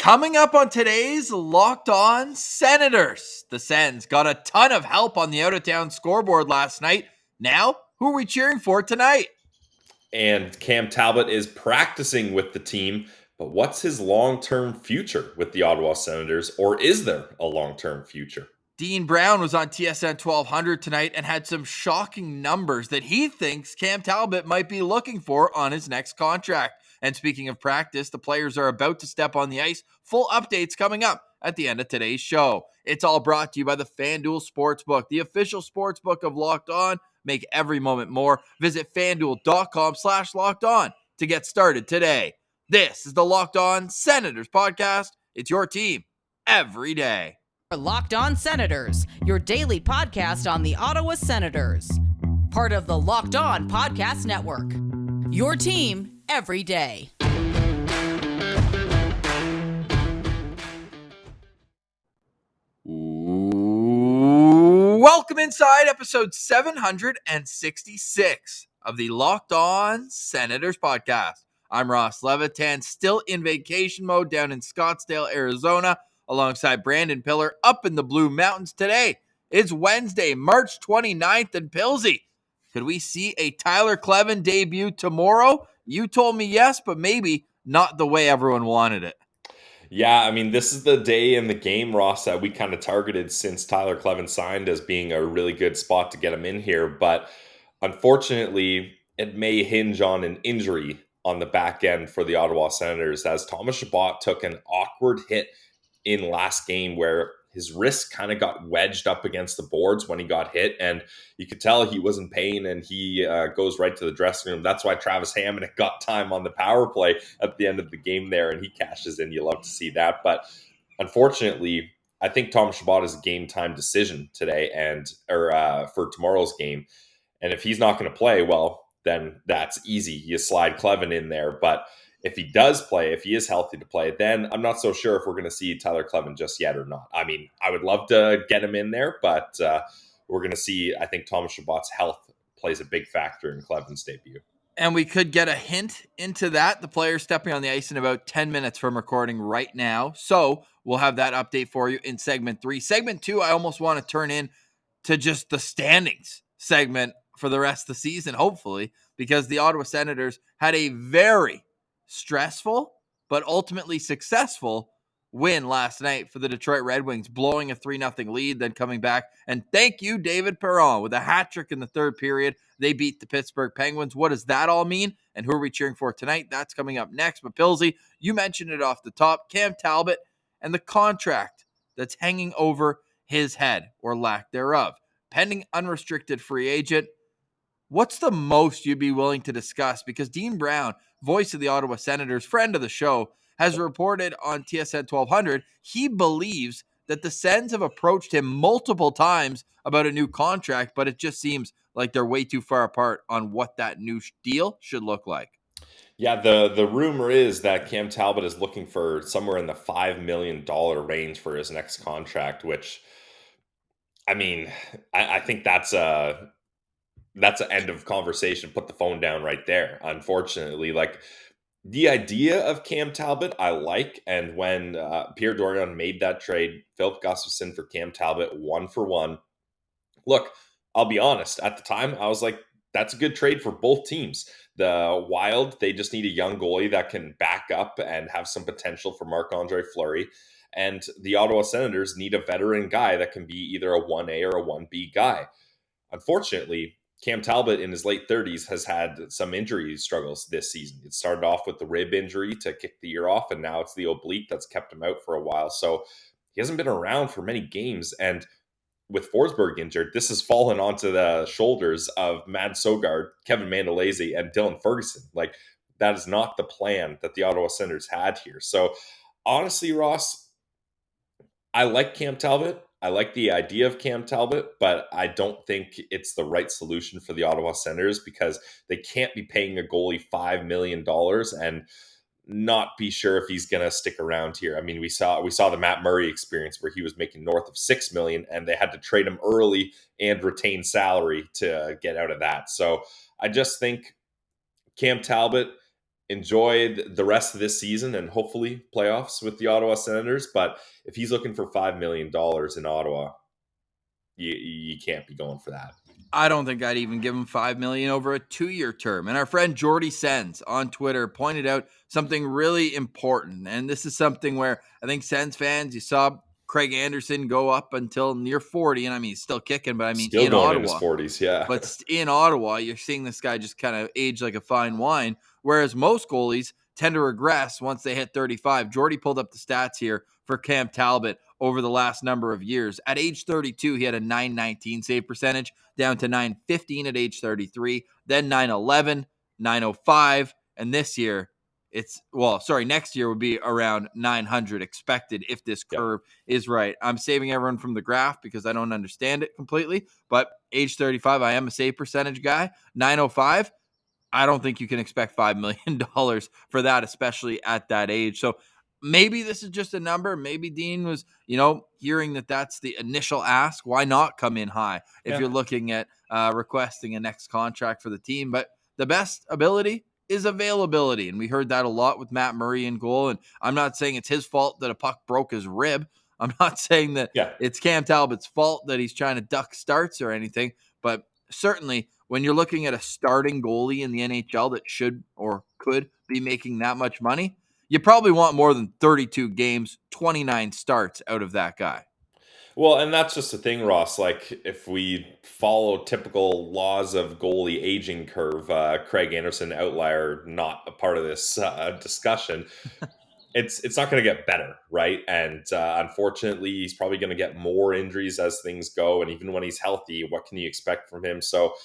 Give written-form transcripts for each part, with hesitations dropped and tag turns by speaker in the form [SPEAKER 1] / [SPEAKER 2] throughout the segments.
[SPEAKER 1] Coming up on today's Locked On Senators. The Sens got a ton of help on the out-of-town scoreboard last night. Now, who are we cheering for tonight?
[SPEAKER 2] And Cam Talbot is practicing with the team, but what's his long-term future with the Ottawa Senators, or is there a long-term future?
[SPEAKER 1] Dean Brown was on TSN 1200 tonight and had some shocking numbers that he thinks Cam Talbot might be looking for on his next contract. And speaking of practice, the players are about to step on the ice. Full updates coming up at the end of today's show. It's all brought to you by the FanDuel Sportsbook, the official sportsbook of Locked On. Make every moment more. Visit FanDuel.com/LockedOn to get started today. This is the Locked On Senators podcast. It's your team every day.
[SPEAKER 3] Locked On Senators, your daily podcast on the Ottawa Senators. Part of the Locked On Podcast Network. Your team every day.
[SPEAKER 1] Welcome inside episode 766 of the Locked On Senators podcast. I'm Ross Levitan, still in vacation mode down in Scottsdale, Arizona, alongside Brandon Piller up in the Blue Mountains today. It's Wednesday, March 29th, and Pilsy, could we see a Tyler Kleven debut tomorrow? You told me yes, but maybe not the way everyone wanted it.
[SPEAKER 2] Yeah, I mean, this is the day in the game, Ross, that we kind of targeted since Tyler Kleven signed as being a really good spot to get him in here. But unfortunately, it may hinge on an injury on the back end for the Ottawa Senators, as Thomas Chabot took an awkward hit in last game where his wrist kind of got wedged up against the boards when he got hit, and you could tell he was in pain, and he goes right to the dressing room. That's why Travis Hammond got time on the power play at the end of the game there, and he cashes in. You love to see that. But unfortunately, I think Thomas Chabot is a game time decision today for tomorrow's game. And if he's not going to play, well, then that's easy. You slide Kleven in there. But if he does play, if he is healthy to play, then I'm not so sure if we're going to see Tyler Kleven just yet or not. I mean, I would love to get him in there, but we're going to see. I think Thomas Chabot's health plays a big factor in Kleven's debut.
[SPEAKER 1] And we could get a hint into that. The player's stepping on the ice in about 10 minutes from recording right now. So we'll have that update for you in segment 3. Segment 2, I almost want to turn in to just the standings segment for the rest of the season, hopefully, because the Ottawa Senators had a very stressful but ultimately successful win last night for the Detroit Red Wings, blowing a 3-0 lead, then coming back. And thank you, David Perron, with a hat trick in the third period. They beat the Pittsburgh Penguins. What does that all mean? And who are we cheering for tonight? That's coming up next. But Pilsy, you mentioned it off the top, Cam Talbot and the contract that's hanging over his head, or lack thereof. Pending unrestricted free agent. What's the most you'd be willing to discuss? Because Dean Brown, voice of the Ottawa Senators, friend of the show, has reported on TSN 1200 he believes that the Sens have approached him multiple times about a new contract, but it just seems like they're way too far apart on what that new deal should look like.
[SPEAKER 2] Yeah, the rumor is that Cam Talbot is looking for somewhere in the $5 million range for his next contract, which, I mean, I think that's an end of conversation. Put the phone down right there. Unfortunately, like, the idea of Cam Talbot, I like. And when Pierre Dorion made that trade, Philip Gustafsson for Cam Talbot, 1-for-1. Look, I'll be honest. At the time, I was like, that's a good trade for both teams. The Wild, they just need a young goalie that can back up and have some potential for Marc-Andre Fleury. And the Ottawa Senators need a veteran guy that can be either a 1A or a 1B guy. Unfortunately, Cam Talbot in his late 30s has had some injury struggles this season. It started off with the rib injury to kick the year off, and now it's the oblique that's kept him out for a while. So he hasn't been around for many games. And with Forsberg injured, this has fallen onto the shoulders of Matt Sogard, Kevin Mandolese, and Dylan Ferguson. Like, that is not the plan that the Ottawa Senators had here. So honestly, Ross, I like Cam Talbot. I like the idea of Cam Talbot, but I don't think it's the right solution for the Ottawa Senators, because they can't be paying a goalie $5 million and not be sure if he's going to stick around here. I mean, we saw the Matt Murray experience where he was making north of $6 million, and they had to trade him early and retain salary to get out of that. So I just think Cam Talbot, enjoy the rest of this season and hopefully playoffs with the Ottawa Senators. But if he's looking for $5 million in Ottawa, you can't be going for that.
[SPEAKER 1] I don't think I'd even give him $5 million over a 2-year term. And our friend Jordy Sens on Twitter pointed out something really important. And this is something where I think Sens fans, you saw Craig Anderson go up until near 40. And I mean, he's still kicking, but I mean,
[SPEAKER 2] Still
[SPEAKER 1] in
[SPEAKER 2] going
[SPEAKER 1] Ottawa.
[SPEAKER 2] in his 40s, yeah.
[SPEAKER 1] But in Ottawa, you're seeing this guy just kind of age like a fine wine. Whereas most goalies tend to regress once they hit 35. Jordy pulled up the stats here for Cam Talbot over the last number of years. At age 32, he had a .919 save percentage, down to .915 at age 33, then .911, .905, and this year next year would be around 900 expected if this curve is right. I'm saving everyone from the graph because I don't understand it completely, but age 35, I am a save percentage guy. 905, I don't think you can expect $5 million for that, especially at that age. So maybe this is just a number. Maybe Dean was, hearing that that's the initial ask. Why not come in high if you're looking at requesting a next contract for the team? But the best ability is availability. And we heard that a lot with Matt Murray in goal. And I'm not saying it's his fault that a puck broke his rib. I'm not saying that it's Cam Talbot's fault that he's trying to duck starts or anything. But certainly when you're looking at a starting goalie in the NHL that should or could be making that much money, you probably want more than 32 games, 29 starts out of that guy.
[SPEAKER 2] Well, and that's just the thing, Ross. Like, if we follow typical laws of goalie aging curve, Craig Anderson outlier, not a part of this discussion, it's not going to get better, right? And unfortunately, he's probably going to get more injuries as things go. And even when he's healthy, what can you expect from him? So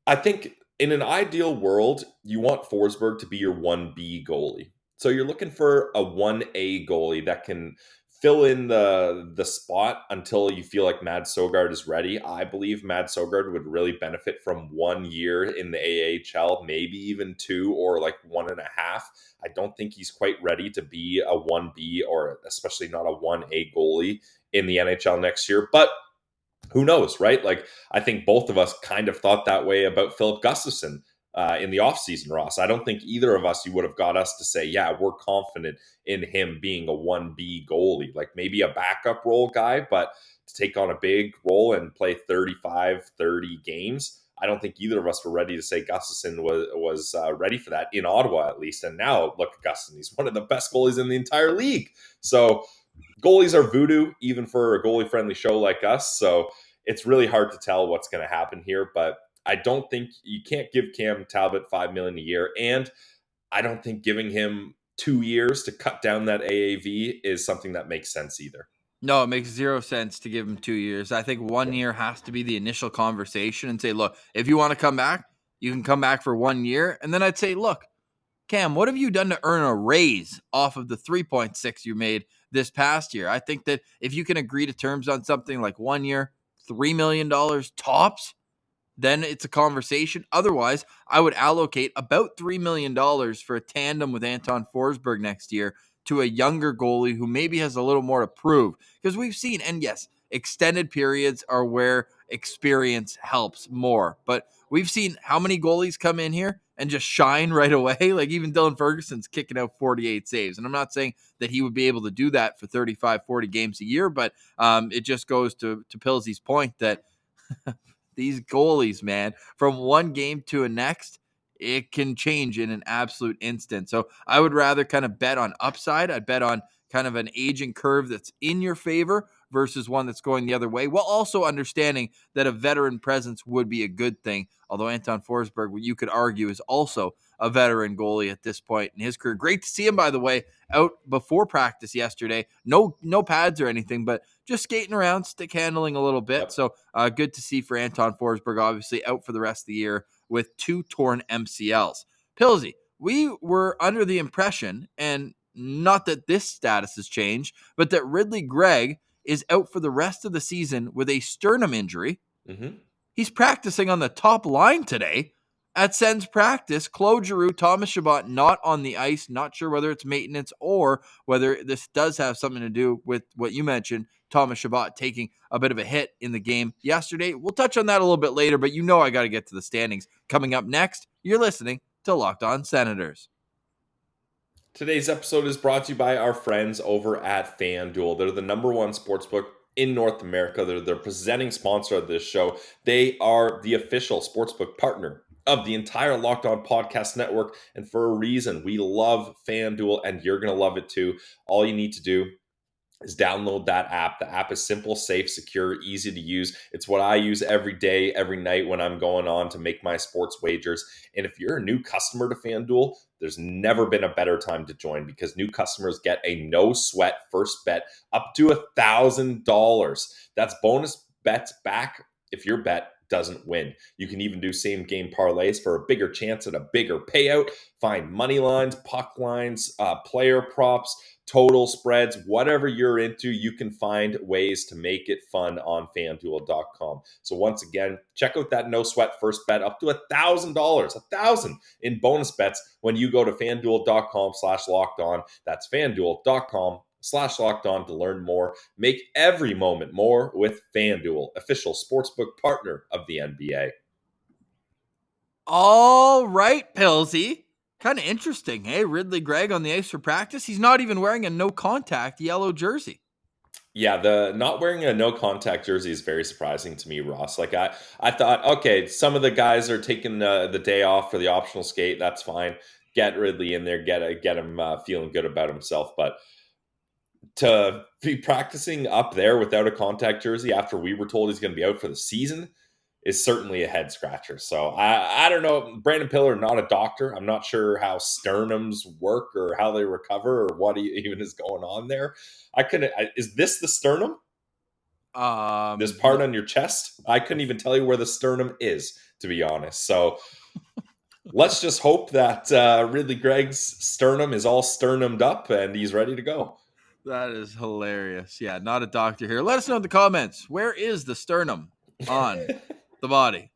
[SPEAKER 2] I think in an ideal world, you want Forsberg to be your 1B goalie. So you're looking for a 1A goalie that can fill in the spot until you feel like Mads Søgaard is ready. I believe Mads Søgaard would really benefit from 1 year in the AHL, maybe even 2 or like 1.5. I don't think he's quite ready to be a 1B or especially not a 1A goalie in the NHL next year. But who knows, right? Like, I think both of us kind of thought that way about Philip Gustafsson in the offseason, Ross. I don't think either of us, you would have got us to say, yeah, we're confident in him being a 1B goalie, like maybe a backup role guy, but to take on a big role and play 35, 30 games, I don't think either of us were ready to say Gustafsson was ready for that in Ottawa, at least. And now look at Gustafsson. He's one of the best goalies in the entire league. So goalies are voodoo, even for a goalie-friendly show like us. So it's really hard to tell what's going to happen here. But I don't think you can't give Cam Talbot $5 million a year, and I don't think giving him 2 years to cut down that AAV is something that makes sense either.
[SPEAKER 1] No, it makes zero sense to give him 2 years. I think 1 year has to be the initial conversation and say, look, if you want to come back, you can come back for 1 year. And then I'd say, look, Cam, what have you done to earn a raise off of the 3.6 you made this past year? I think that if you can agree to terms on something like 1 year, $3 million tops, then it's a conversation. Otherwise, I would allocate about $3 million for a tandem with Anton Forsberg next year to a younger goalie who maybe has a little more to prove. Because we've seen, and yes, extended periods are where experience helps more. But we've seen how many goalies come in here and just shine right away. Like even Dylan Ferguson's kicking out 48 saves. And I'm not saying that he would be able to do that for 35, 40 games a year, but it just goes to Pilsy's point that these goalies, man, from one game to a next, it can change in an absolute instant. So I would rather kind of bet on upside. I'd bet on kind of an aging curve that's in your favor versus one that's going the other way, while also understanding that a veteran presence would be a good thing. Although Anton Forsberg, what you could argue, is also a veteran goalie at this point in his career. Great to see him, by the way, out before practice yesterday. No pads or anything, but just skating around, stick handling a little bit. Yep. So good to see for Anton Forsberg, obviously out for the rest of the year with 2 torn MCLs. Pilsy, we were under the impression, and not that this status has changed, but that Ridley Gregg is out for the rest of the season with a sternum injury.
[SPEAKER 2] Mm-hmm.
[SPEAKER 1] He's practicing on the top line today at Sens practice. Claude Giroux, Thomas Chabot not on the ice. Not sure whether it's maintenance or whether this does have something to do with what you mentioned, Thomas Chabot taking a bit of a hit in the game yesterday. We'll touch on that a little bit later, but I got to get to the standings coming up next. You're listening to to Locked On Senators.
[SPEAKER 2] Today's episode is brought to you by our friends over at FanDuel. They're the number one sportsbook in North America. They're the presenting sponsor of this show. They are the official sportsbook partner of the entire Locked On Podcast Network. And for a reason, we love FanDuel, and you're going to love it too. All you need to do is download that app. The app is simple, safe, secure, easy to use. It's what I use every day, every night when I'm going on to make my sports wagers. And if you're a new customer to FanDuel, there's never been a better time to join, because new customers get a no sweat first bet up to $1,000. That's bonus bets back if your bet doesn't win. You can even do same game parlays for a bigger chance at a bigger payout. Find money lines, puck lines, player props, total spreads, whatever you're into, you can find ways to make it fun on FanDuel.com. So once again, check out that no sweat first bet up to $1,000, $1,000 in bonus bets when you go to FanDuel.com/lockedon. That's FanDuel.com/lockedon to learn more. Make every moment more with FanDuel, official sportsbook partner of the NBA.
[SPEAKER 1] All right, Pilsy. Kind of interesting, hey? Ridley Gregg on the ice for practice. He's not even wearing a no-contact yellow jersey.
[SPEAKER 2] Yeah, the not wearing a no-contact jersey is very surprising to me, Ross. Like, I thought, okay, some of the guys are taking the day off for the optional skate. That's fine. Get Ridley in there, get him feeling good about himself. But to be practicing up there without a contact jersey after we were told he's going to be out for the season is certainly a head scratcher. So I don't know. Brandon Piller, not a doctor. I'm not sure how sternums work or how they recover or what even is going on there. Is this the sternum? This part on your chest? I couldn't even tell you where the sternum is, to be honest. So let's just hope that Ridley Gregg's sternum is all sternumed up and he's ready to go.
[SPEAKER 1] That is hilarious. Yeah, not a doctor here. Let us know in the comments. Where is the sternum on the body?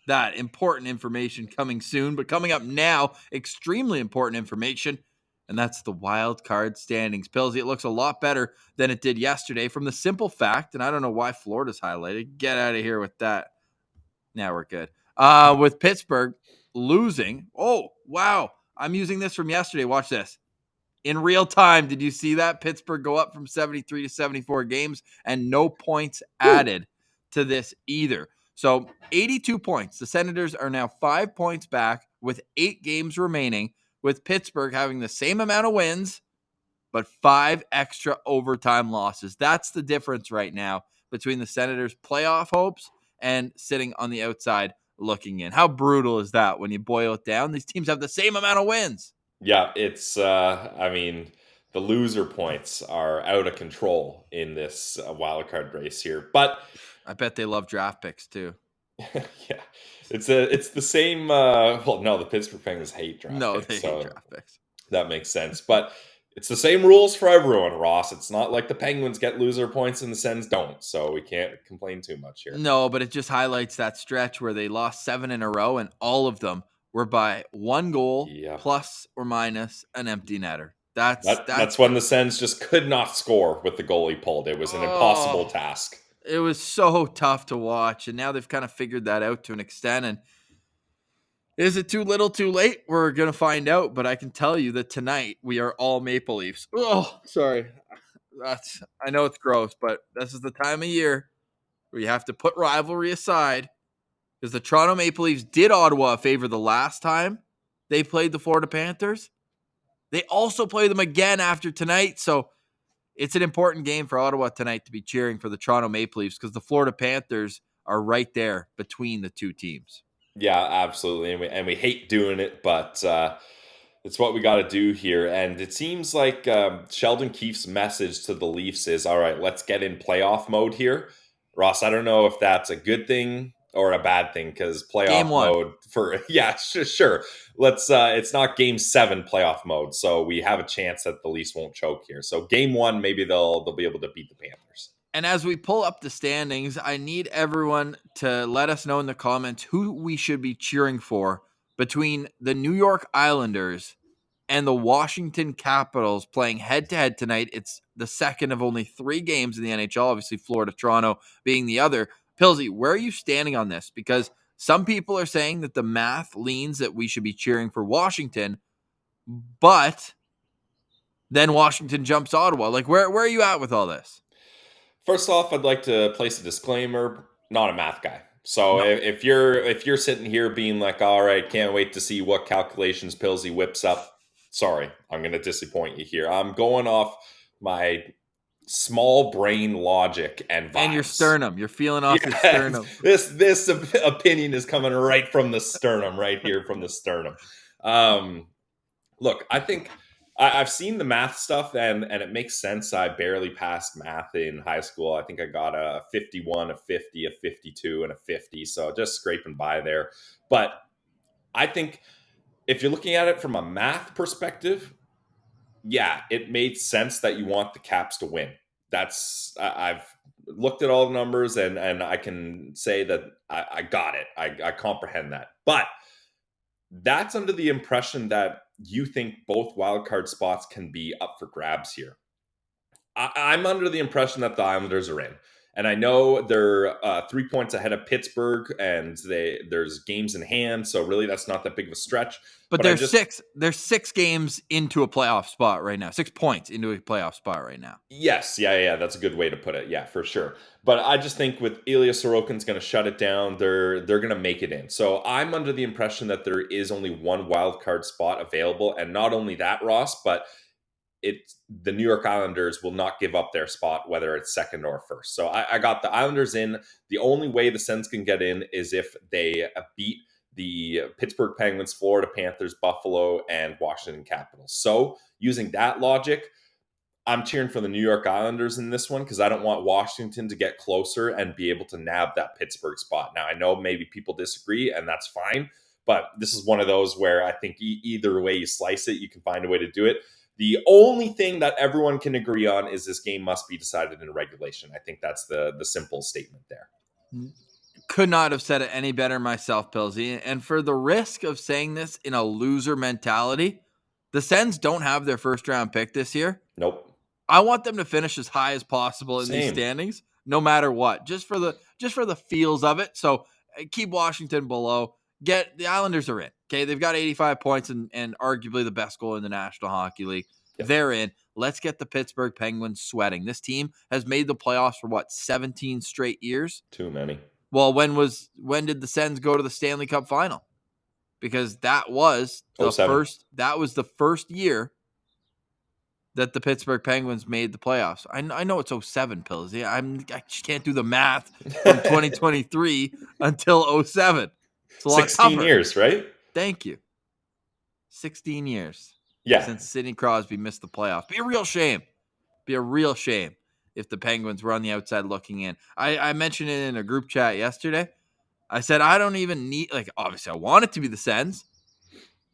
[SPEAKER 1] That important information coming soon. But coming up now, extremely important information, and that's the wild card standings. Pillsy, it looks a lot better than it did yesterday from the simple fact, and I don't know why Florida's highlighted. Get out of here with that. Now we're good. With Pittsburgh losing. Oh, wow. I'm using this from yesterday. Watch this. In real time, did you see that? Pittsburgh go up from 73 to 74 games and no points added to this either. So 82 points. The Senators are now 5 points back with 8 games remaining, with Pittsburgh having the same amount of wins, but 5 extra overtime losses. That's the difference right now between the Senators' playoff hopes and sitting on the outside looking in. How brutal is that when you boil it down? These teams have the same amount of wins.
[SPEAKER 2] Yeah, it's, the loser points are out of control in this wildcard race here. But
[SPEAKER 1] I bet they love draft picks too.
[SPEAKER 2] Yeah, it's the same. No, the Pittsburgh Penguins hate draft picks.
[SPEAKER 1] Hate draft picks.
[SPEAKER 2] That makes sense. But it's the same rules for everyone, Ross. It's not like the Penguins get loser points and the Sens don't. So we can't complain too much here.
[SPEAKER 1] No, but it just highlights that stretch where they lost 7 in a row, and all of them were by 1 goal plus or minus an empty netter. That's
[SPEAKER 2] when the Sens just could not score with the goalie pulled. It was an impossible task.
[SPEAKER 1] It was so tough to watch, and now they've kind of figured that out to an extent. And is it too little too late? We're going to find out, but I can tell you that tonight we are all Maple Leafs. Oh, sorry. I know it's gross, but this is the time of year where you have to put rivalry aside, because the Toronto Maple Leafs did Ottawa a favor the last time they played the Florida Panthers. They also play them again after tonight, so it's an important game for Ottawa tonight to be cheering for the Toronto Maple Leafs, because the Florida Panthers are right there between the two teams.
[SPEAKER 2] Yeah, absolutely. And we hate doing it, but it's what we got to do here. And it seems like Sheldon Keefe's message to the Leafs is, all right, let's get in playoff mode here. Ross, I don't know if that's a good thing or a bad thing, because playoff mode sure. Let's it's not game 7 playoff mode, so we have a chance that the Leafs won't choke here. So game 1, maybe they'll be able to beat the Panthers.
[SPEAKER 1] And as we pull up the standings, I need everyone to let us know in the comments who we should be cheering for between the New York Islanders and the Washington Capitals playing head-to-head tonight. It's the second of only 3 games in the NHL, obviously Florida, Toronto being the other. Pilsy, where are you standing on this? Because Some people are saying that the math leans that we should be cheering for Washington, but then Washington jumps Ottawa. Like, where are you at with all this?
[SPEAKER 2] First off, I'd like to place a disclaimer, not a math guy. So
[SPEAKER 1] No.
[SPEAKER 2] if you're sitting here being like, all right, can't wait to see what calculations Pillsy whips up, sorry, I'm going to disappoint you here. I'm going off my small brain logic and vibes.
[SPEAKER 1] And your sternum. You're feeling off your sternum.
[SPEAKER 2] This opinion is coming right from the sternum, right here from the sternum. Look, I think I've seen the math stuff and it makes sense. I barely passed math in high school. I think I got a 51, a 50, a 52, and a 50. So just scraping by there. But I think if you're looking at it from a math perspective, yeah, it made sense that you want the Caps to win. I've looked at all the numbers and I can say that I got it. I comprehend that. But that's under the impression that you think both wildcard spots can be up for grabs here. I'm under the impression that the Islanders are in. And I know they're 3 points ahead of Pittsburgh, and there's games in hand, so really that's not that big of a stretch.
[SPEAKER 1] But there's 6 games into a playoff spot right now. 6 points into a playoff spot right now.
[SPEAKER 2] Yes, yeah, that's a good way to put it. Yeah, for sure. But I just think with Ilya Sorokin's going to shut it down, they're going to make it in. So I'm under the impression that there is only one wild card spot available, and not only that, Ross, but the New York Islanders will not give up their spot, whether it's second or first. So I got the Islanders in. The only way the Sens can get in is if they beat the Pittsburgh Penguins, Florida Panthers, Buffalo, and Washington Capitals. So using that logic, I'm cheering for the New York Islanders in this one because I don't want Washington to get closer and be able to nab that Pittsburgh spot. Now, I know maybe people disagree, and that's fine, but this is one of those where I think either way you slice it, you can find a way to do it. The only thing that everyone can agree on is this game must be decided in regulation. I think that's the simple statement there.
[SPEAKER 1] Could not have said it any better myself, Pilsy. And for the risk of saying this in a loser mentality, the Sens don't have their first round pick this year.
[SPEAKER 2] Nope.
[SPEAKER 1] I want them to finish as high as possible in these standings, no matter what, just for the feels of it. So keep Washington below. The Islanders are in. Okay, they've got 85 points and arguably the best goal in the National Hockey League. Yep. They're in. Let's get the Pittsburgh Penguins sweating. This team has made the playoffs for 17 straight years?
[SPEAKER 2] Too many.
[SPEAKER 1] Well, when did the Sens go to the Stanley Cup final? Because that was the first year that the Pittsburgh Penguins made the playoffs. I know it's 07, Pills. Yeah, I just can't do the math from 2023 until 07. It's a lot
[SPEAKER 2] 16
[SPEAKER 1] tougher.
[SPEAKER 2] Years, right?
[SPEAKER 1] Thank you. 16 years.
[SPEAKER 2] Yeah.
[SPEAKER 1] Since Sidney Crosby missed the playoffs. Be a real shame if the Penguins were on the outside looking in. I mentioned it in a group chat yesterday. I said I don't even need, obviously I want it to be the Sens,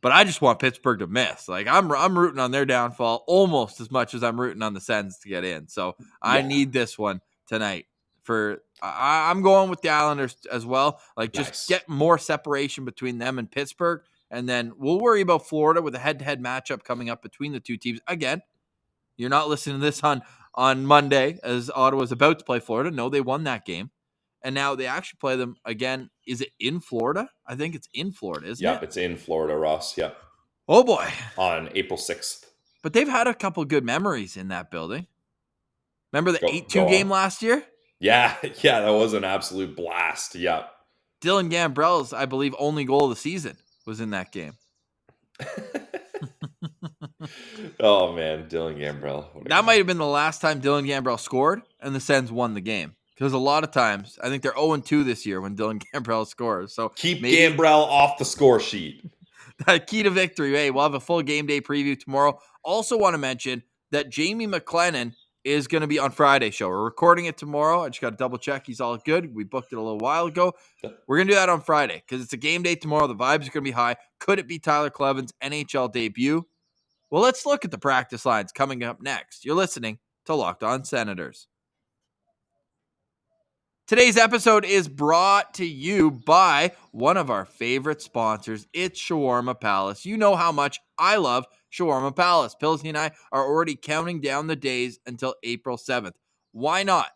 [SPEAKER 1] but I just want Pittsburgh to miss. I'm rooting on their downfall almost as much as I'm rooting on the Sens to get in. So I need this one tonight. I'm going with the Islanders as well. Just get more separation between them and Pittsburgh, and then we'll worry about Florida with a head-to-head matchup coming up between the two teams. Again, you're not listening to this on Monday as Ottawa's about to play Florida. No, they won that game. And now they actually play them again. Is it in Florida? I think it's in Florida, isn't it?
[SPEAKER 2] Yep, it's in Florida, Ross. Yep.
[SPEAKER 1] Oh, boy.
[SPEAKER 2] On April 6th.
[SPEAKER 1] But they've had a couple good memories in that building. Remember the 8-2 game last year?
[SPEAKER 2] Yeah, that was an absolute blast. Yep.
[SPEAKER 1] Dylan Gambrell's, I believe, only goal of the season was in that game.
[SPEAKER 2] Oh, man, Dylan Gambrell.
[SPEAKER 1] That might have been the last time Dylan Gambrell scored and the Sens won the game. Because a lot of times, I think they're 0-2 this year when Dylan Gambrell scores. So
[SPEAKER 2] keep Gambrell off the score sheet.
[SPEAKER 1] That key to victory. Hey, we'll have a full game day preview tomorrow. Also want to mention that Jamie McLennan is going to be on Friday's show. We're recording it tomorrow. I just got to double check he's all good. We booked it a little while ago. We're going to do that on Friday because it's a game day tomorrow. The vibes are going to be high. Could it be Tyler Kleven's NHL debut? Well, let's look at the practice lines coming up next. You're listening to Locked On Senators. Today's episode is brought to you by one of our favorite sponsors. It's Shawarma Palace. You know how much I love Shawarma Palace. Pilsy and I are already counting down the days until April 7th. Why not?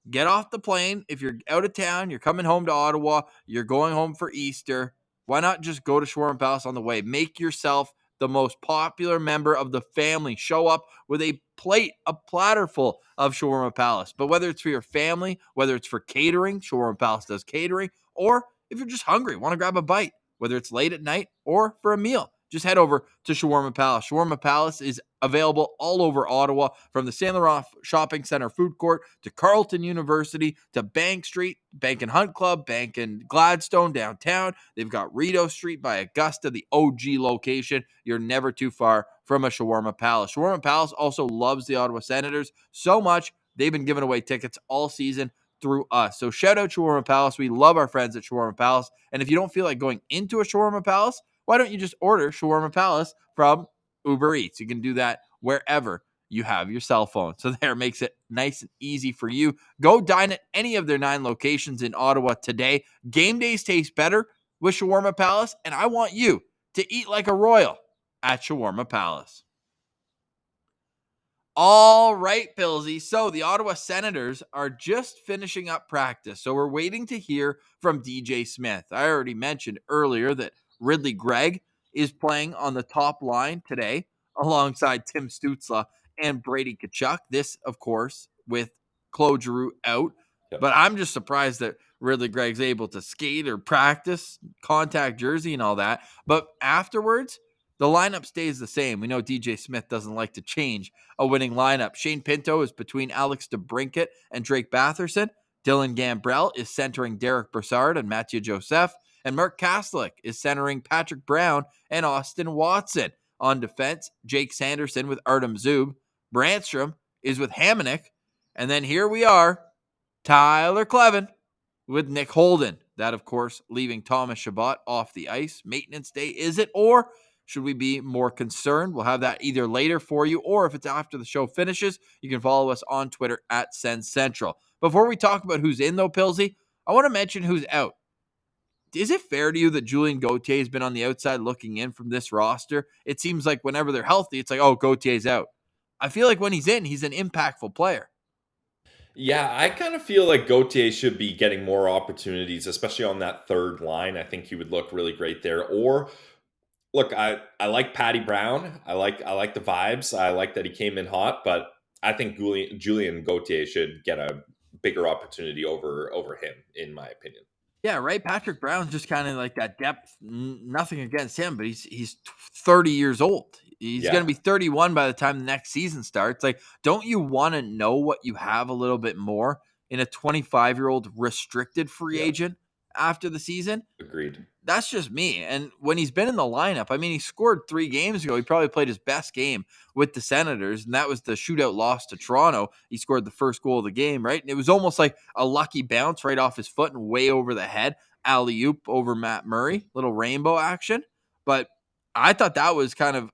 [SPEAKER 1] get off the plane. If you're out of town, you're coming home to Ottawa, you're going home for Easter, why not just go to Shawarma Palace on the way? Make yourself the most popular member of the family. Show up with a platter full of Shawarma Palace. But whether it's for your family, whether it's for catering, Shawarma Palace does catering, or if you're just hungry, want to grab a bite, whether it's late at night or for a meal, just head over to Shawarma Palace. Shawarma Palace is available all over Ottawa, from the Saint Laurent Shopping Center food court to Carleton University to Bank Street, Bank and Hunt Club, Bank and Gladstone downtown. They've got Rideau Street by Augusta, the OG location. You're never too far from a Shawarma Palace. Shawarma Palace also loves the Ottawa Senators so much, they've been giving away tickets all season through us. So shout out Shawarma Palace. We love our friends at Shawarma Palace. And if you don't feel like going into a Shawarma Palace, why don't you just order Shawarma Palace from Uber Eats? You can do that wherever you have your cell phone. So there, makes it nice and easy for you. Go dine at any of their 9 locations in Ottawa today. Game days taste better with Shawarma Palace, and I want you to eat like a royal at Shawarma Palace. All right, Pillsy. So the Ottawa Senators are just finishing up practice. So we're waiting to hear from DJ Smith. I already mentioned earlier that Ridley Gregg is playing on the top line today alongside Tim Stützle and Brady Tkachuk. This, of course, with Claude Giroux out.
[SPEAKER 2] Yep.
[SPEAKER 1] But I'm just surprised that Ridley Gregg's able to skate or practice, contact jersey and all that. But afterwards, the lineup stays the same. We know DJ Smith doesn't like to change a winning lineup. Shane Pinto is between Alex DeBrincat and Drake Batherson. Dylan Gambrell is centering Derek Brassard and Mathieu Joseph. And Mark Kastelic is centering Patrick Brown and Austin Watson. On defense, Jake Sanderson with Artem Zub. Brandstrom is with Hamonic. And then here we are, Tyler Kleven with Nick Holden. That, of course, leaving Thomas Chabot off the ice. Maintenance day, is it? Or should we be more concerned? We'll have that either later for you, or if it's after the show finishes, you can follow us on Twitter at Sens Central. Before we talk about who's in, though, Pillsy, I want to mention who's out. Is it fair to you that Julian Gautier has been on the outside looking in from this roster? It seems like whenever they're healthy, it's like, oh, Gautier's out. I feel like when he's in, he's an impactful player.
[SPEAKER 2] Yeah, I kind of feel like Gautier should be getting more opportunities, especially on that third line. I think he would look really great there. Or look, I like Patty Brown. I like the vibes. I like that he came in hot, but I think Julian Gautier should get a bigger opportunity over him, in my opinion.
[SPEAKER 1] Yeah, right. Patrick Brown's just kind of like that depth. Nothing against him, but he's 30 years old. He's going to be 31 by the time the next season starts. Like, don't you want to know what you have a little bit more in a 25-year-old restricted free agent after the season?
[SPEAKER 2] Agreed.
[SPEAKER 1] That's just me. And when he's been in the lineup, I mean, he scored 3 games ago. He probably played his best game with the Senators, and that was the shootout loss to Toronto. He scored the first goal of the game, right? And it was almost like a lucky bounce right off his foot and way over the head. Alley-oop over Matt Murray, little rainbow action. But I thought that was kind of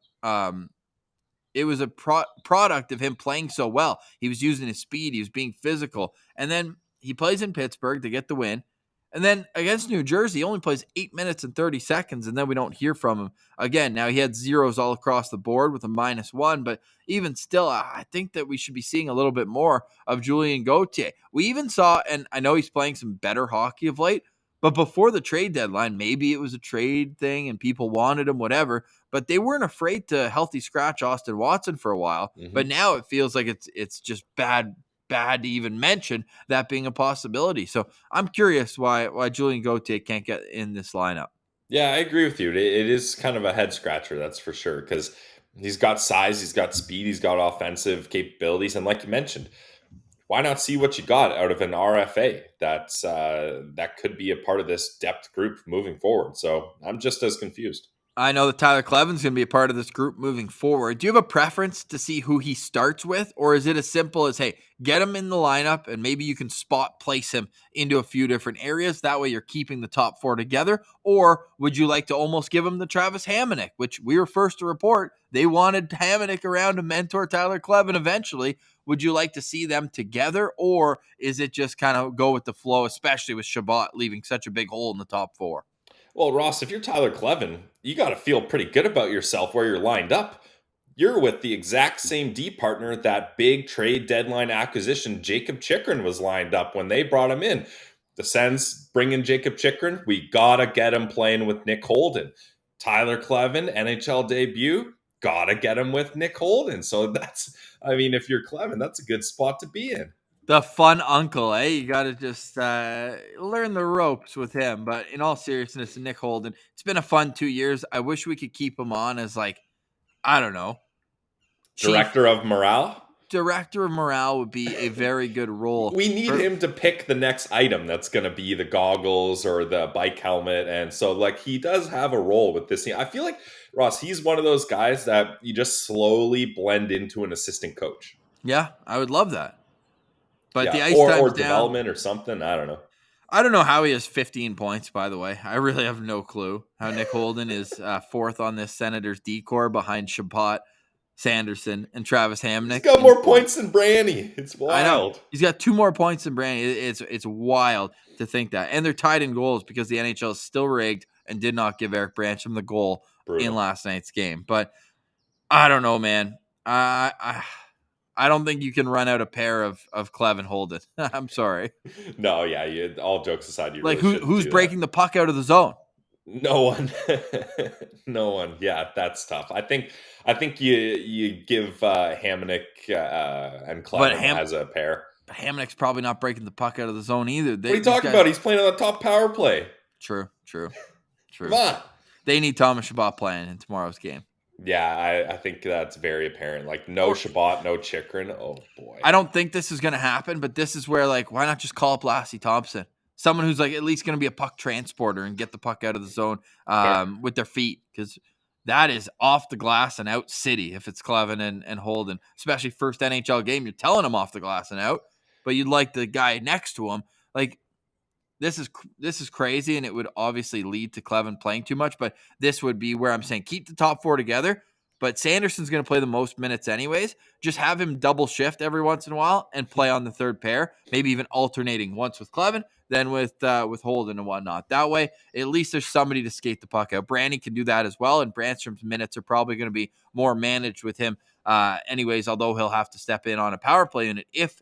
[SPEAKER 1] it was a product of him playing so well. He was using his speed. He was being physical. And then he plays in Pittsburgh to get the win. And then against New Jersey, he only plays 8 minutes and 30 seconds, and then we don't hear from him again. Now, he had zeros all across the board with a -1, but even still, I think that we should be seeing a little bit more of Julian Gautier. We even saw, and I know he's playing some better hockey of late, but before the trade deadline, maybe it was a trade thing and people wanted him, whatever, but they weren't afraid to healthy scratch Austin Watson for a while. Mm-hmm. But now it feels like it's just bad to even mention that being a possibility. So I'm curious why Julian Gautier can't get in this lineup.
[SPEAKER 2] Yeah, I agree with you. It is kind of a head scratcher, that's for sure, because he's got size, he's got speed, he's got offensive capabilities, and like you mentioned, why not see what you got out of an RFA that could be a part of this depth group moving forward? So I'm just as confused.
[SPEAKER 1] I know that Tyler Kleven's going to be a part of this group moving forward. Do you have a preference to see who he starts with? Or is it as simple as, hey, get him in the lineup and maybe you can spot place him into a few different areas. That way you're keeping the top 4 together. Or would you like to almost give him the Travis Hamonic, which we were first to report. They wanted Hamonic around to mentor Tyler Kleven eventually. Would you like to see them together? Or is it just kind of go with the flow, especially with Chabot leaving such a big hole in the top 4?
[SPEAKER 2] Well, Ross, if you're Tyler Kleven, you got to feel pretty good about yourself where you're lined up. You're with the exact same D partner that big trade deadline acquisition Jacob Chychrun was lined up when they brought him in. The Sens bring in Jacob Chychrun. We gotta get him playing with Nick Holden. Tyler Kleven, NHL debut. Gotta get him with Nick Holden. So if you're Kleven, that's a good spot to be in.
[SPEAKER 1] The fun uncle, eh? You got to just learn the ropes with him. But in all seriousness, Nick Holden, it's been a fun 2 years. I wish we could keep him on as I don't know,
[SPEAKER 2] Director of morale?
[SPEAKER 1] Director of morale would be a very good role.
[SPEAKER 2] We need him to pick the next item that's going to be the goggles or the bike helmet. And so, he does have a role with this team. I feel like, Ross, he's one of those guys that you just slowly blend into an assistant coach.
[SPEAKER 1] Yeah, I would love that. But the ice
[SPEAKER 2] or
[SPEAKER 1] time's
[SPEAKER 2] development
[SPEAKER 1] down.
[SPEAKER 2] or something. I don't know.
[SPEAKER 1] I don't know how he has 15 points, by the way. I really have no clue how Nick Holden is fourth on this Senators D-core behind Chabot, Sanderson, and Travis Hamonic.
[SPEAKER 2] He's got more points than Branny. It's wild.
[SPEAKER 1] I know. He's got 2 more points than Branny. It's wild to think that. And they're tied in goals because the NHL is still rigged and did not give Eric Brancham the goal in last night's game. But I don't know, man. I don't think you can run out a pair of Kleven Holden. I'm sorry.
[SPEAKER 2] No, yeah. All jokes aside,
[SPEAKER 1] who's breaking the puck out of the zone?
[SPEAKER 2] No one. No one. Yeah, that's tough. I think you give Hamonic and Kleven as a pair.
[SPEAKER 1] But Hamonic's probably not breaking the puck out of the zone either.
[SPEAKER 2] What are you talking about? He's playing on the top power play.
[SPEAKER 1] True.
[SPEAKER 2] Come on.
[SPEAKER 1] They need Thomas Chabot playing in tomorrow's game.
[SPEAKER 2] Yeah, I think that's very apparent. No Chabot, no Chychrun. Oh, boy.
[SPEAKER 1] I don't think this is going to happen, but this is where, why not just call up Lassie Thompson? Someone who's, at least going to be a puck transporter and get the puck out of the zone with their feet, because that is off the glass and out city if it's Kleven and Holden, especially first NHL game. You're telling them off the glass and out, but you'd like the guy next to him. This is crazy, and it would obviously lead to Kleven playing too much, but this would be where I'm saying keep the top 4 together, but Sanderson's going to play the most minutes anyways. Just have him double shift every once in a while and play on the third pair, maybe even alternating once with Kleven, then with Holden and whatnot. That way, at least there's somebody to skate the puck out. Brandy can do that as well, and Brandstrom's minutes are probably going to be more managed with him anyways, although he'll have to step in on a power play unit if,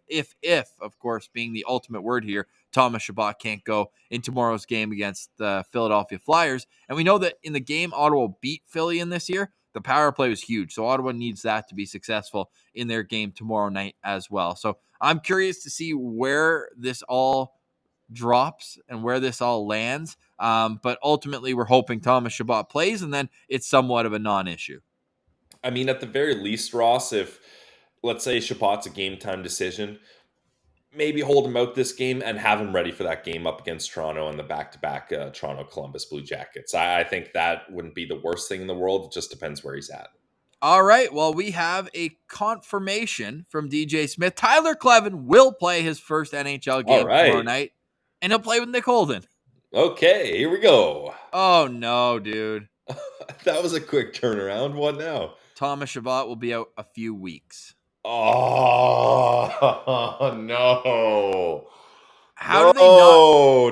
[SPEAKER 1] of course, being the ultimate word here, Thomas Chabot can't go in tomorrow's game against the Philadelphia Flyers. And we know that in the game Ottawa beat Philly in this year, the power play was huge. So Ottawa needs that to be successful in their game tomorrow night as well. So I'm curious to see where this all drops and where this all lands. But ultimately, we're hoping Thomas Chabot plays, and then it's somewhat of a non-issue.
[SPEAKER 2] I mean, at the very least, Ross, if, let's say, Chabot's a game-time decision, maybe hold him out this game and have him ready for that game up against Toronto and the back-to-back Toronto-Columbus Blue Jackets. I think that wouldn't be the worst thing in the world. It just depends where he's at.
[SPEAKER 1] All right. Well, we have a confirmation from DJ Smith. Tyler Kleven will play his first NHL game tomorrow night, and he'll play with Nick Holden.
[SPEAKER 2] Okay, here we go.
[SPEAKER 1] Oh, no, dude.
[SPEAKER 2] That was a quick turnaround. What now?
[SPEAKER 1] Thomas Chabot will be out a few weeks.
[SPEAKER 2] Oh, no.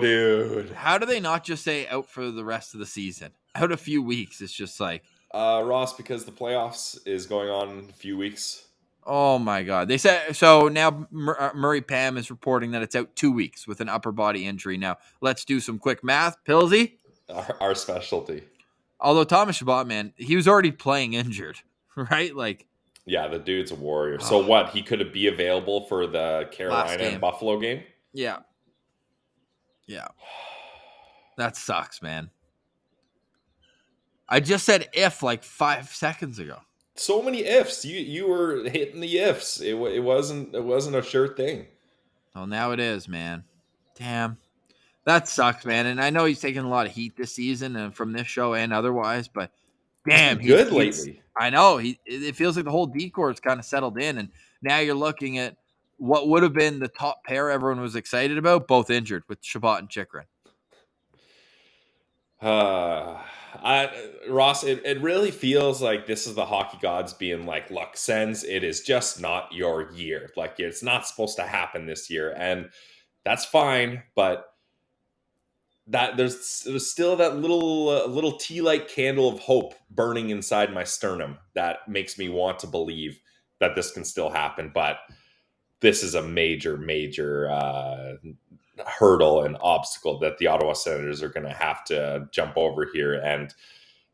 [SPEAKER 1] Dude. How do they not just say out for the rest of the season? Out a few weeks. It's just
[SPEAKER 2] Ross, because the playoffs is going on in a few weeks.
[SPEAKER 1] Oh, my God. They said so now Murray Pam is reporting that it's out 2 weeks with an upper body injury. Now, let's do some quick math. Pilsy?
[SPEAKER 2] Our specialty.
[SPEAKER 1] Although Thomas Chabot, man, he was already playing injured, right?
[SPEAKER 2] Yeah, the dude's a warrior. So what? He could be available for the Carolina and Buffalo game?
[SPEAKER 1] Yeah. That sucks, man. I just said if 5 seconds ago.
[SPEAKER 2] So many ifs. You were hitting the ifs. It wasn't a sure thing.
[SPEAKER 1] Well, now it is, man. Damn. That sucks, man. And I know he's taking a lot of heat this season and from this show and otherwise, but damn,
[SPEAKER 2] he's good lately.
[SPEAKER 1] I know. It feels like the whole decor is kind of settled in, and now you're looking at what would have been the top pair everyone was excited about, both injured with Chabot and Chychrun.
[SPEAKER 2] Ross, it really feels like this is the hockey gods being like, look, Sens, it is just not your year. It's not supposed to happen this year, and that's fine, but that there's still that little tea-light candle of hope burning inside my sternum that makes me want to believe that this can still happen. But this is a major hurdle and obstacle that the Ottawa Senators are going to have to jump over here. And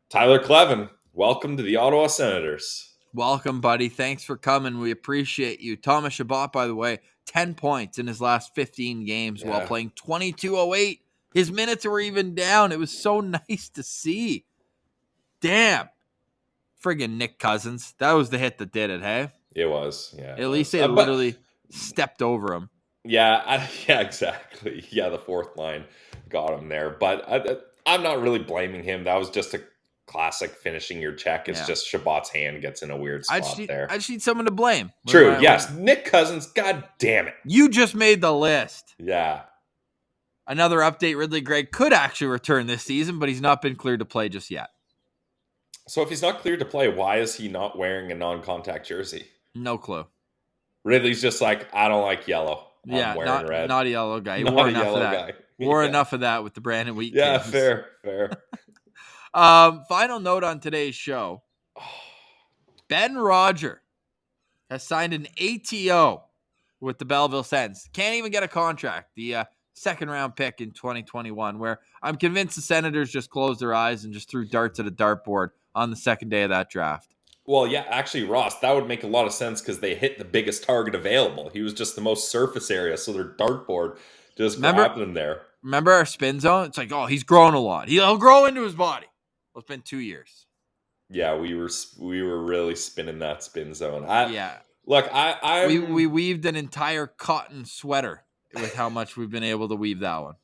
[SPEAKER 2] Tyler Kleven, welcome to the Ottawa Senators.
[SPEAKER 1] Welcome, buddy. Thanks for coming. We appreciate you. Thomas Chabot, by the way, 10 points in his last 15 games while playing 22:08. His minutes were even down. It was so nice to see. Damn. Friggin' Nick Cousins. That was the hit that did it, hey?
[SPEAKER 2] It was, yeah.
[SPEAKER 1] At least they literally stepped over him.
[SPEAKER 2] Yeah, exactly. Yeah, the fourth line got him there. But I'm not really blaming him. That was just a classic finishing your check. It's just Chabot's hand gets in a weird spot there.
[SPEAKER 1] I just need someone to blame.
[SPEAKER 2] True, yes. Nick Cousins, god damn it.
[SPEAKER 1] You just made the list.
[SPEAKER 2] Yeah.
[SPEAKER 1] Another update, Ridley Gregg could actually return this season, but he's not been cleared to play just yet.
[SPEAKER 2] So if he's not cleared to play, why is he not wearing a non-contact jersey?
[SPEAKER 1] No clue.
[SPEAKER 2] Ridley's just like, I don't like yellow. I'm wearing red.
[SPEAKER 1] Not a yellow guy. He wore enough of that. Wore enough of that with the Brandon Wheat
[SPEAKER 2] Yeah,
[SPEAKER 1] games.
[SPEAKER 2] fair.
[SPEAKER 1] Final note on today's show. Ben Roger has signed an ATO with the Belleville Sens. Can't even get a contract. The second round pick in 2021, where I'm convinced the Senators just closed their eyes and just threw darts at a dartboard on the second day of that draft.
[SPEAKER 2] Well, yeah, actually, Ross, that would make a lot of sense because they hit the biggest target available. He was just the most surface area, so their dartboard just grabbed him there.
[SPEAKER 1] Remember our spin zone? It's like, oh, he's grown a lot. He'll grow into his body. Well, it's been 2 years.
[SPEAKER 2] Yeah, we were really spinning that spin zone. Look,
[SPEAKER 1] we weaved an entire cotton sweater with how much we've been able to weave that one.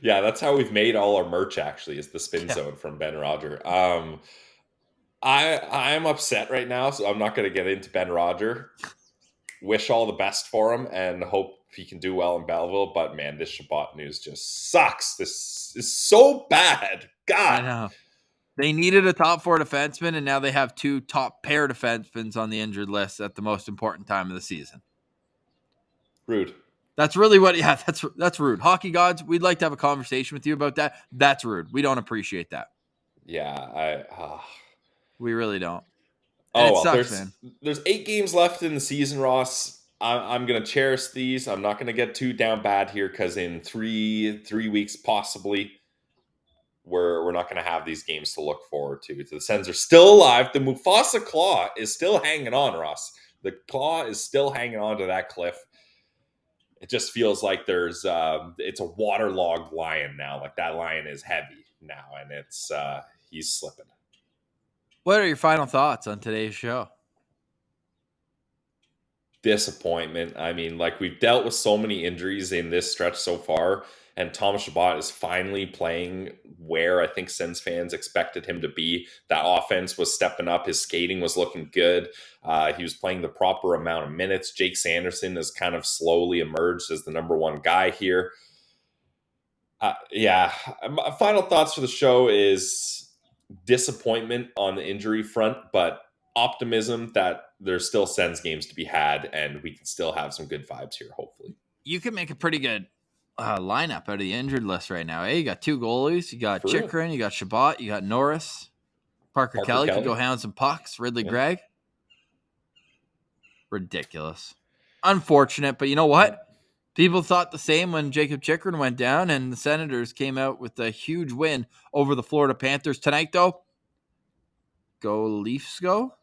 [SPEAKER 2] Yeah, that's how we've made all our merch. Actually, is the spin zone from Ben Roger. I'm upset right now, so I'm not going to get into Ben Roger. Wish all the best for him and hope he can do well in Belleville. But man, this Chabot news just sucks. This is so bad. God.
[SPEAKER 1] I know. They needed a top four defenseman, and now they have two top pair defensemen on the injured list at the most important time of the season.
[SPEAKER 2] Rude.
[SPEAKER 1] That's really what. Yeah, that's rude. Hockey gods, we'd like to have a conversation with you about that. That's rude. We don't appreciate that.
[SPEAKER 2] Yeah,
[SPEAKER 1] we really don't.
[SPEAKER 2] And
[SPEAKER 1] it sucks, man.
[SPEAKER 2] There's 8 games left in the season, Ross. I'm going to cherish these. I'm not going to get too down bad here because in three weeks, possibly, we're not going to have these games to look forward to. The Sens are still alive. The Mufasa claw is still hanging on, Ross. The claw is still hanging on to that cliff. It just feels like it's a waterlogged lion now. Like that lion is heavy now, and he's slipping.
[SPEAKER 1] What are your final thoughts on today's show?
[SPEAKER 2] Disappointment. I mean, like we've dealt with so many injuries in this stretch so far, and Thomas Chabot is finally playing where I think Sens fans expected him to be. That offense was stepping up. His skating was looking good. He was playing the proper amount of minutes. Jake Sanderson has kind of slowly emerged as the number one guy here. My final thoughts for the show is disappointment on the injury front, but optimism that there's still Sens games to be had and we can still have some good vibes here, hopefully.
[SPEAKER 1] You can make a pretty good lineup out of the injured list right now. You got 2 goalies. You got Chychrun, you got Chabot, you got Norris. Parker Kelly could go hound some pucks. Ridley Gregg. Ridiculous. Unfortunate, but you know what? People thought the same when Jacob Chychrun went down, and the Senators came out with a huge win over the Florida Panthers. Tonight, though, go Leafs go.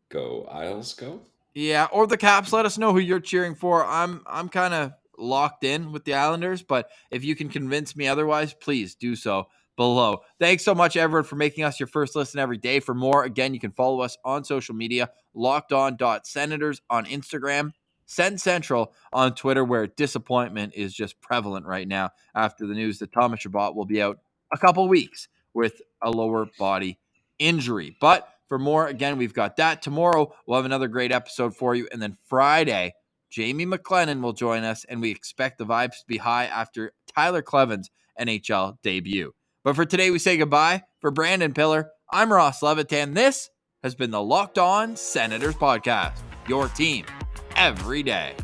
[SPEAKER 2] Go Isles go.
[SPEAKER 1] Yeah, or the Caps. Let us know who you're cheering for. I'm kind of locked in with the Islanders, but if you can convince me otherwise, please do so below. Thanks so much, Everett, for making us your first listen every day. For more, again, you can follow us on social media, lockedon.senators on Instagram, Send Central on Twitter, where disappointment is just prevalent right now after the news that Thomas Chabot will be out a couple weeks with a lower body injury. But for more, again, we've got that. Tomorrow, we'll have another great episode for you. And then Friday, Jamie McLennan will join us, and we expect the vibes to be high after Tyler Kleven's NHL debut. But for today, we say goodbye. For Brandon Piller, I'm Ross Levitan. This has been the Locked On Senators podcast, your team every day.